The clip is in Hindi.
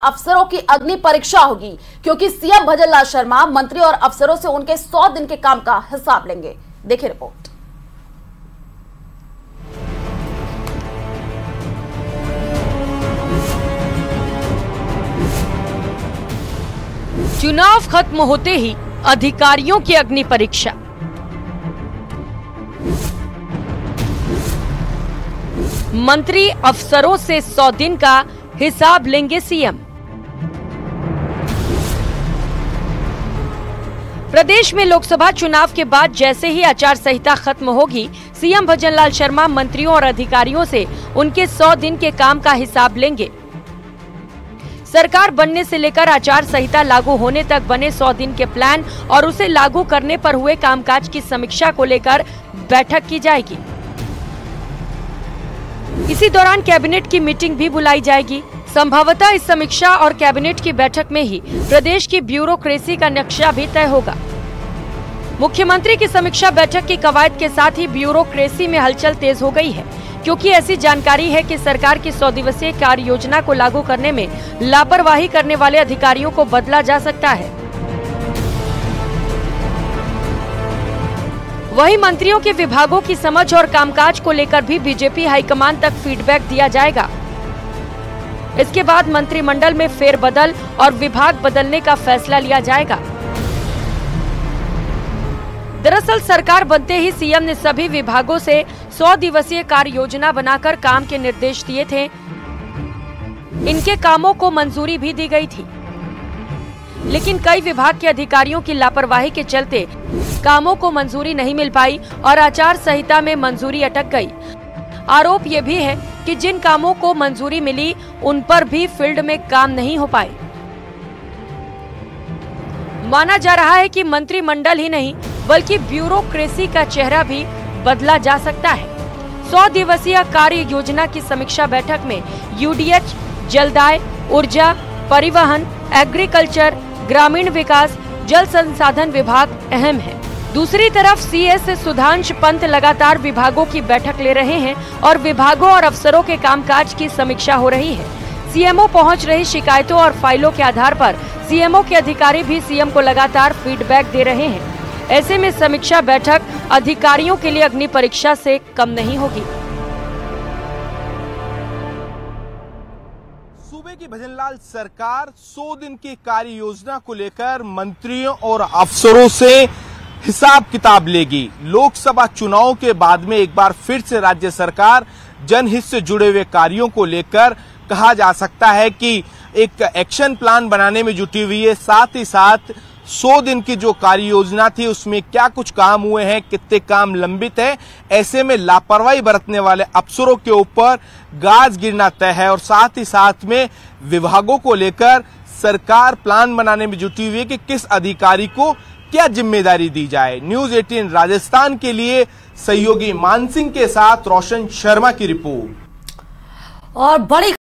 अफसरों की अग्नि परीक्षा होगी, क्योंकि सीएम भजनलाल शर्मा मंत्री और अफसरों से उनके 100 दिन के काम का हिसाब लेंगे। देखिए रिपोर्ट। चुनाव खत्म होते ही अधिकारियों की अग्नि परीक्षा। मंत्री अफसरों से 100 दिन का हिसाब लेंगे सीएम। प्रदेश में लोकसभा चुनाव के बाद जैसे ही आचार संहिता खत्म होगी, सीएम भजनलाल शर्मा मंत्रियों और अधिकारियों से उनके 100 दिन के काम का हिसाब लेंगे। सरकार बनने से लेकर आचार संहिता लागू होने तक बने 100 दिन के प्लान और उसे लागू करने पर हुए कामकाज की समीक्षा को लेकर बैठक की जाएगी। इसी दौरान कैबिनेट की मीटिंग भी बुलाई जाएगी। संभवतः इस समीक्षा और कैबिनेट की बैठक में ही प्रदेश की ब्यूरोक्रेसी का नक्शा भी तय होगा। मुख्यमंत्री की समीक्षा बैठक की कवायद के साथ ही ब्यूरोक्रेसी में हलचल तेज हो गई है, क्योंकि ऐसी जानकारी है कि सरकार की 100 दिवसीय कार्य योजना को लागू करने में लापरवाही करने वाले अधिकारियों को बदला जा सकता है। वहीं मंत्रियों के विभागों की समझ और कामकाज को लेकर भी बीजेपी हाईकमान तक फीडबैक दिया जाएगा। इसके बाद मंत्रिमंडल में फेरबदल और विभाग बदलने का फैसला लिया जाएगा। दरअसल सरकार बनते ही सीएम ने सभी विभागों से 100 दिवसीय कार्य योजना बनाकर काम के निर्देश दिए थे। इनके कामों को मंजूरी भी दी गई थी, लेकिन कई विभाग के अधिकारियों की लापरवाही के चलते कामों को मंजूरी नहीं मिल पाई और आचार संहिता में मंजूरी अटक गई। आरोप ये भी है कि जिन कामों को मंजूरी मिली उन पर भी फील्ड में काम नहीं हो पाए। माना जा रहा है कि मंत्रिमंडल ही नहीं बल्कि ब्यूरोक्रेसी का चेहरा भी बदला जा सकता है। 100 दिवसीय कार्य योजना की समीक्षा बैठक में यूडीएच, जलदाय, ऊर्जा, परिवहन, एग्रीकल्चर, ग्रामीण विकास, जल संसाधन विभाग अहम है। दूसरी तरफ सीएस सुधांश पंत लगातार विभागों की बैठक ले रहे हैं और विभागों और अफसरों के कामकाज की समीक्षा हो रही है। सीएमओ पहुंच रही शिकायतों और फाइलों के आधार पर सीएमओ के अधिकारी भी सीएम को लगातार फीडबैक दे रहे हैं। ऐसे में समीक्षा बैठक अधिकारियों के लिए अग्नि परीक्षा से कम नहीं होगी। सूबे की भजनलाल सरकार 100 दिन की कार्य योजना को लेकर मंत्रियों और अफसरों से हिसाब किताब लेगी। लोकसभा चुनाव के बाद में एक बार फिर से राज्य सरकार जनहित से जुड़े हुए कार्यों को लेकर कहा जा सकता है कि एक एक्शन प्लान बनाने में जुटी हुई है। साथ ही साथ 100 दिन की जो कार्य योजना थी उसमें क्या कुछ काम हुए हैं, कितने काम लंबित है, ऐसे में लापरवाही बरतने वाले अफसरों के ऊपर गाज गिरना तय है। और साथ ही साथ में विभागों को लेकर सरकार प्लान बनाने में जुटी हुई है कि किस अधिकारी को क्या जिम्मेदारी दी जाए। न्यूज़ 18 राजस्थान के लिए सहयोगी मान सिंह के साथ रोशन शर्मा की रिपोर्ट। और बड़ी